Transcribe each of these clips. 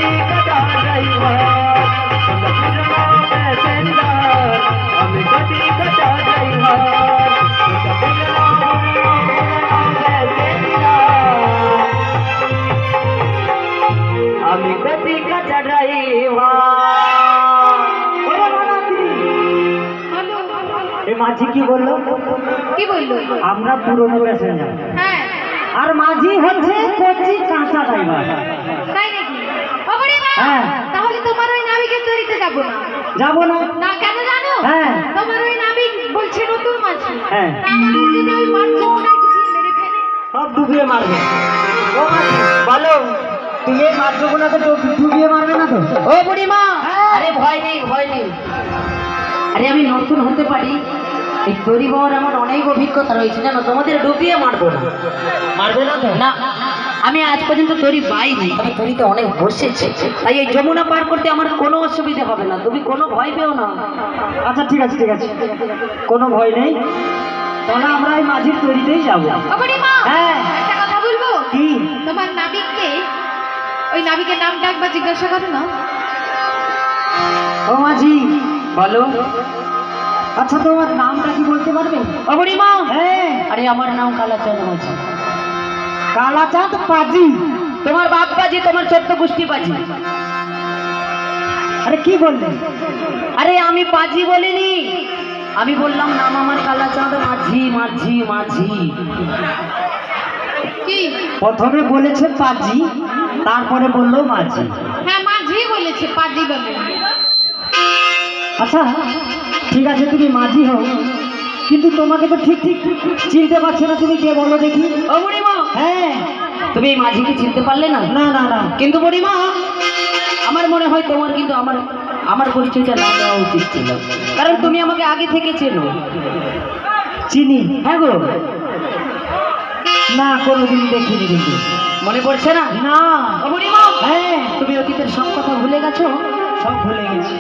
कटी कटा ड्राइवर আমি কটি কটা ড্রাইভার আমি কটি কটা ড্রাইভার মাঝি কি বললো আমরা পুরনো প্যাসেঞ্জার আর মাঝি হচ্ছে কচি কাঁচা ড্রাইভার তাই নাকি হ্যাঁ তাহলে তোমার ওই নাবিকের তরিতে যাবো না না কেন জানো তোমার ওই নাবিক বলছে নতুন মাঝি আমাদের যদি ওই মাছগুলোকে মেরে ফেলে সব ডুবিয়ে মারবে ও মাঝি বলো তুমি এই মাছগুলোকে ডুবিয়ে মারবে না তো ও বুড়িমা আরে ভয় নেই আরে আমি নতুন হতে পারি এই তরি বাবার আমার অনেক অভিজ্ঞতা রয়েছে জানো তোমাদের ডুবিয়ে মারবে না তো না আমি আজ পর্যন্ত তরি বাইনি তবে তরিতে অনেক বসেছে তাই এই যমুনা পার করতে আমার কোনো অসুবিধা হবে না তুমি কোনো ভয় পেও না আচ্ছা ঠিক আছে কোনো ভয় নেই তাহলে আমরা এই মাঝির তরিতেই যাবো একটা কথা বলবো কি তোমার নাবিককে ওই নাবিকের নামটা একবার জিজ্ঞাসা করো না ও মাঝি বলো আচ্ছা তোমার নামটা কি বলতে পারবে ও বুড়িমা আরে আমার নাম কালাচাঁদ মাঝি কালাচাঁদ পাজি তোমার বাপ পাজি তোমার 14 গোষ্ঠী পাজি আরে কি বললে আরে আমি পাজি বলিনি আমি বললাম নাম আমার কালাচাঁদ মাঝি কি প্রথমে বলেছে পাজি তারপরে বললো মাঝি মাঝি বলেছে পাজি বলে আচ্ছা ঠিক আছে তুমি মাঝি হও কিন্তু তোমাকে তো ঠিক চিনতে পারছো না তুমি কে বলো দেখি ও বুড়িমা তুমি এই মাঝিকে চিনতে পারলে না না কিন্তু বুড়িমা আমার মনে হয় তোমার কিন্তু আমার পরিচয়টা না দেওয়া উচিত ছিল কারণ তুমি আমাকে আগে থেকে চেনো চিনি হ্যাঁ গো না কোনোদিন দেখিনি কিন্তু মনে পড়ছে না ও বুড়িমা তুমি অতীতের সব কথা ভুলে গেছো সব ভুলে গেছি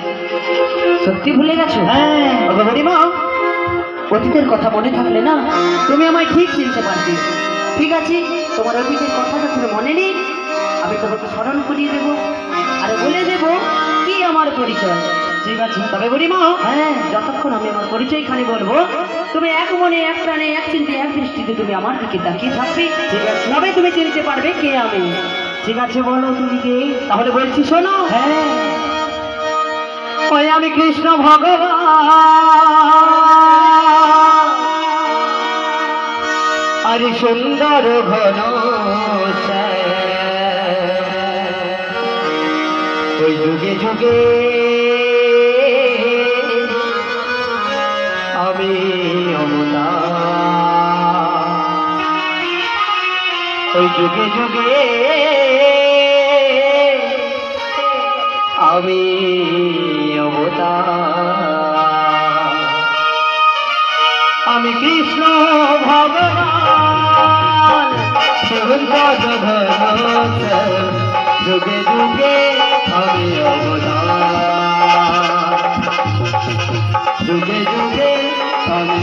সত্যি ভুলে গেছো ও বুড়িমা অতীতের কথা মনে থাকলে না তুমি আমায় ঠিক চিনতে পারবে ঠিক আছে তোমার অতীতের কথা যখন মনে নেই আমি তোমাকে স্মরণ করিয়ে দেবো আর বলে দেবো কি আমার পরিচয় ঠিক আছে তবে বুড়িমা যতক্ষণ আমি আমার পরিচয় খালি বলবো তুমি এক মনে এক প্রাণে এক চিন্তে এক দৃষ্টিতে তুমি আমার দিকে তাকিয়ে থাকবে ঠিক আছে তবে তুমি চিনতে পারবে কে আমি ঠিক আছে বলো তুমি কে তাহলে বলছি শোনো ওই আমি কৃষ্ণ ভগবান আর সুন্দর ঘন ওই যুগে আমি ওই যুগে আমি আমি কৃষ্ণ ভগবান সুন্দর ঘন যুগে আমি যুগে আমি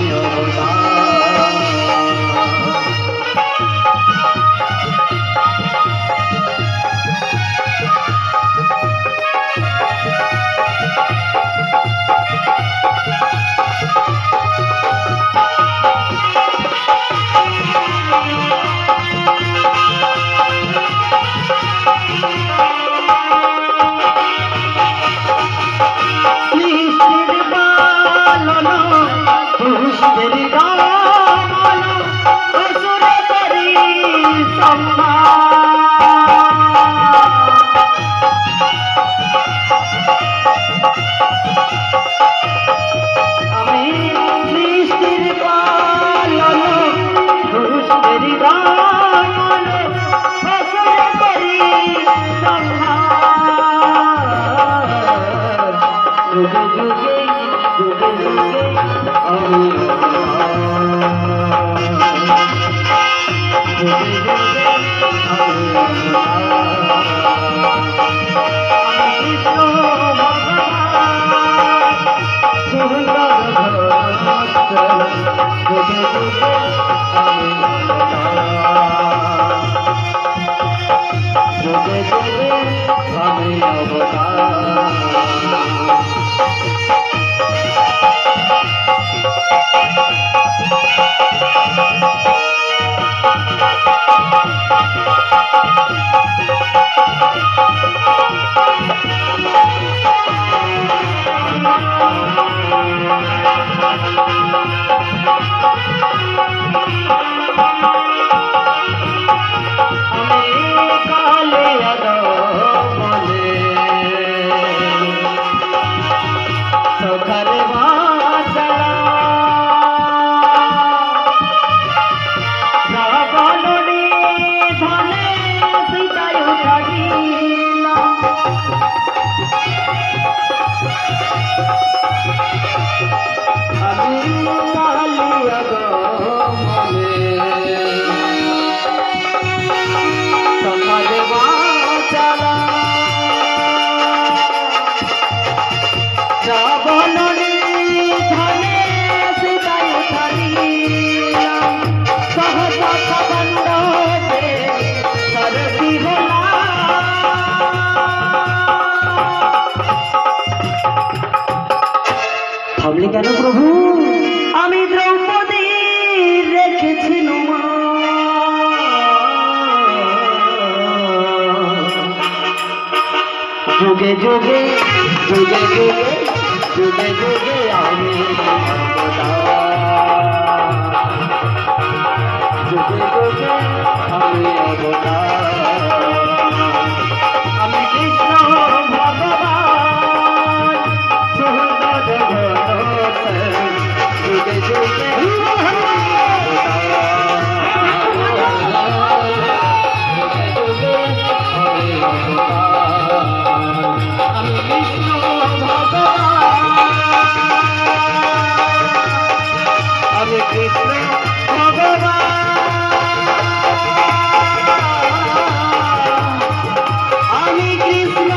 পুরুষদের গান থামলে কেন প্রভু? আমি দ্রৌপদী রেখেছি যুগে যুগে যুগে যুগে যুগে যুগে আমি যুগে যুগে আমি আমি কৃষ্ণ ভগবান যুগে যুগে আমি কৃষ্ণ ভগবান আমি কৃষ্ণ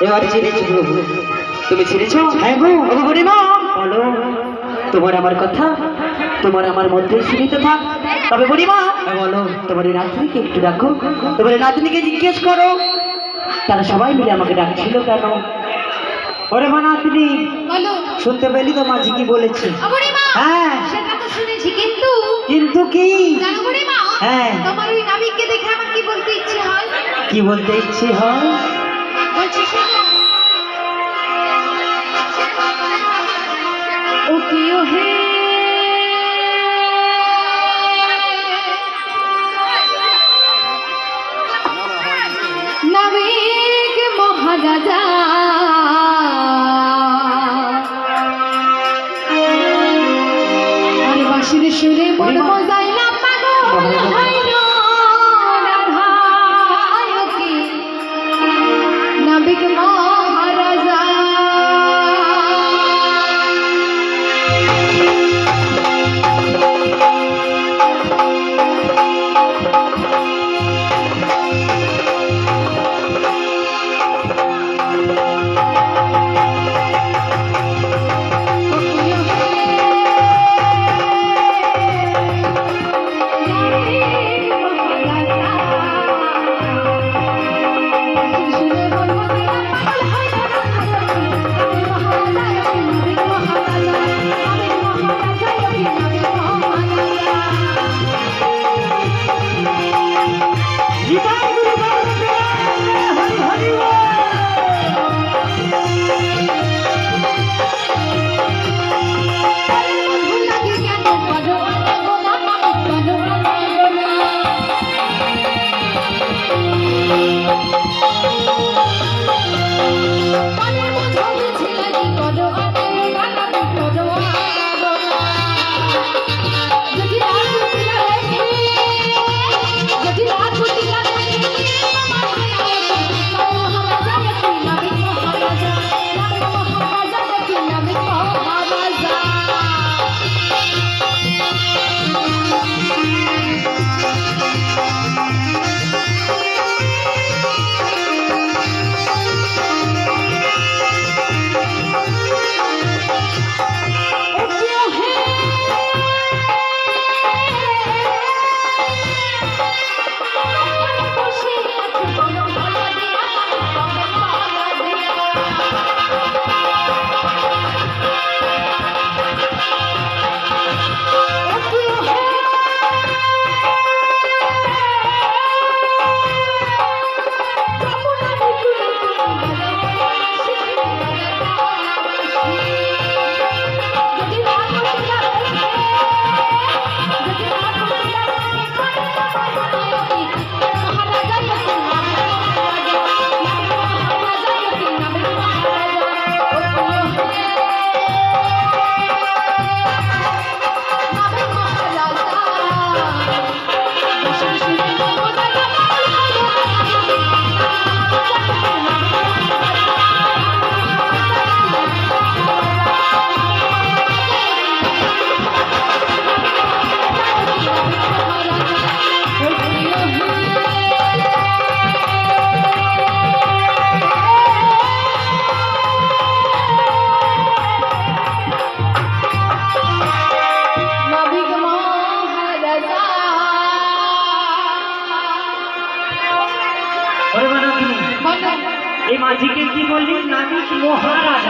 এবার চিনেছি প্রভু, তুমি চিনেছ? হ্যাঁ গো বুড়িমা, বলো তোমার আমার কথা তোমার আমার মধ্যে সীমিত থাক। তবে বুড়িমা বলো, তোমার এই নাতনিকে একটু ডাকো, তোমার এই নাতনিকে জিজ্ঞেস করো তারা সবাই মিলে আমাকে ডাকছিল কেন। ওরে মা নাতনি, বলো। শুনতে পেলি তো মাঝি কি বলেছে? বুড়িমা, হ্যাঁ সেটা তো শুনেছি, কিন্তু কিন্তু কি জানো বুড়িমা, হ্যাঁ তোমার ওই নাবিককে দেখে আমার কি বলতে ইচ্ছে হয়? কি বলতে ইচ্ছে হয়? বলছি শোনো। ও কি ও হে নাবিক মহারাজা, আর বাঁশির সুরে মন মজাইলাম পাগল হইল রাধা, ও কি নাবিক মহারাজা। মাঝিকে কি বললি নাবিক মহারাজ